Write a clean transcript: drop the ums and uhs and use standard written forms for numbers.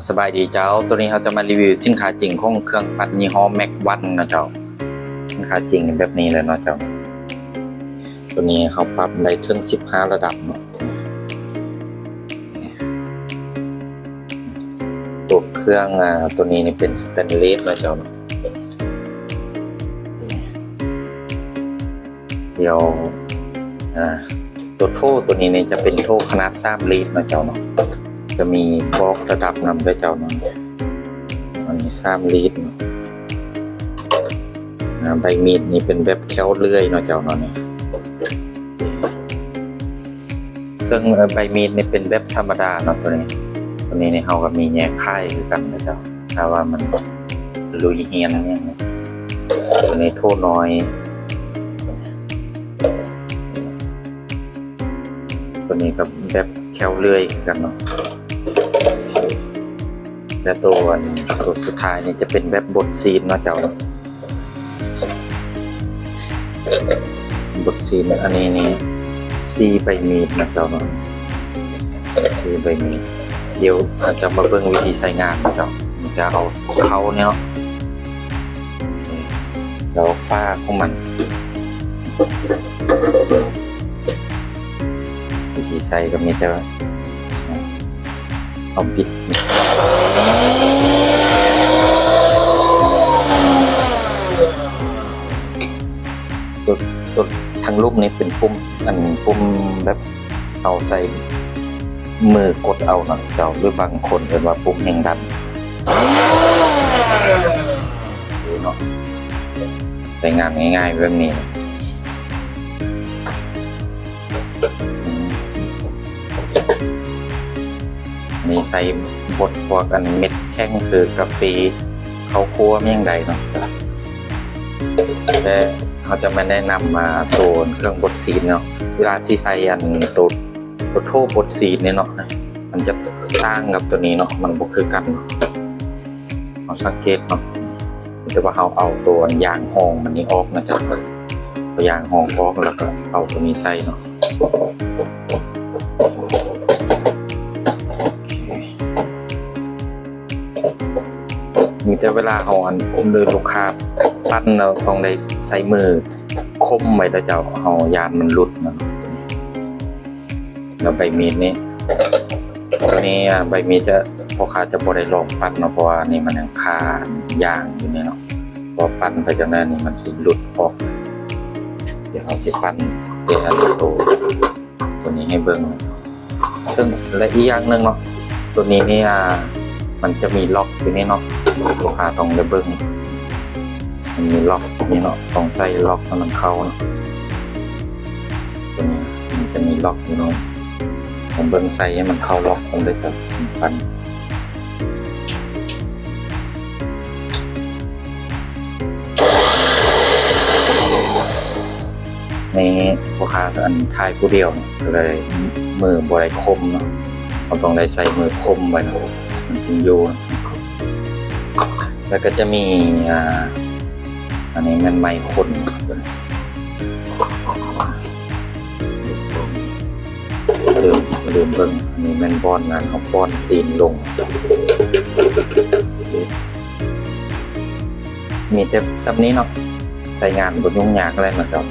สบายดีเจ้าตัวนี้เราจะมารีวิวสินค้าจริงของเครื่องปั่นยี่ห้อแม็กวันนะเจ้าสินค้าจริงแบบนี้เลยเนาะเจ้าตัวนี้เขาปรับได้ถึง15ระดับเนาะตัวเครื่องตัวนี้นี่เป็นสแตนเลสนะเจ้าเดี๋ยวตัวโท่ตัวนี้เนี่ยจะเป็นโท่ขนาด3 ลิตรนะเจ้าเนาะจะมีบอกระดับนำด้วยเจ้าเนาะอันนี้3 ลิตรใบมีดนี่เป็นแบบแค้วเลื่อยเนาะเจ้าเนาะนี่ซึ่งใบมีดนี่เป็นแบบธรรมดาเนาะตัวนี้นี่เขาก็มีแยกค่ายคือกันนะเจ้าถ้าว่ามันลุยเฮียนเนี่ยตัวนี้โท่น้อยตัวนี้ก็แบบแค้วเลื่อยคือกันเนาะและตัวสุดท้ายนี่จะเป็นแบบบดซีนเนาะเจ้าบดซีนอันนี้นี่ซีใบมีดนะเจ้าเนาะซีใบมีดเดี๋ยวเราจะมาเบิ่งวิธีใส่งานนะเจ้ามันจะเอาเข้าเนี่ยเนาะแล้วฝ้าของมันวิธีใส่ก็มีแต่ว่าเอาบิดตัวทางรูปนี้เป็นปุ่มแบบเอาใส่มือกดเอาเนาะเจ้าหรือบางคนเรียกว่าปุ่มแห่งดันดูเนาะใช้งานง่ายๆแบบนี้มีใส่บดพวกอันเม็ดแข้งคือกาแฟข้าวคั่วเมี่ยงใดเนาะแต่เขาจะมาแนะนำมาตัวเครื่องบดซีนเนาะเวลาซีใส่อันตัวโท่บดซีนเนี่ยเนาะมันจะต่างกับตัวนี้เนาะมันบ่คือกันเราสังเกตเนาะแต่ว่าเขาเอาตัวยางห้องมันนี้ออกนะจ๊ะตัวยางห้องออกแล้วก็เอาตัวนี้ใส่เนาะมีแต่เวลาเอาอันเลยลูกค้าปั้นเราต้องได้ใส่มือคมไว้แล้วเจ้าเอายานมันหลุดนะแล้วใบมีดนี้ตัวนี้ใบมีดจะพ่อค้าจะบ่ได้ลองปั้นเนาะเพราะว่านี่มันยังคายางอยู่นี่เนาะพอปั้นไปจากนั้นนี่มันสิหลุดออกเดี๋ยวเราสิปั้นเดี๋ยวตัวนี้ให้เบิ่งซึ่งและอีกอย่างหนึ่งเนาะตัวนี้นี่มันจะมีล็อกอยู่นี่เนาะลูกค้าต้องได้เบิ่งมันมีล็อกนี่เนาะต้องใส่ล็อกให้มันเข้าเนาะตัวนี้มันจะมีล็อกอยู่เนาะผมเบิ่งใส่ให้มันเข้าล็อกผมได้จะปั้นนี่ลูกค้าอันท้ายผู้เดียวเลยมือบริคมเนาะเราต้องได้ใส่มือคมไว้เนาะมันถึงอยู่แล้วก็จะมีอันนี้มันไม้คนเดิมเบิ่งอันนี้มันบอลงานเขาบอลซีนลงมีแต่ซับนี้เนาะใส่งานบนยุ่งยากอะไรนะครับ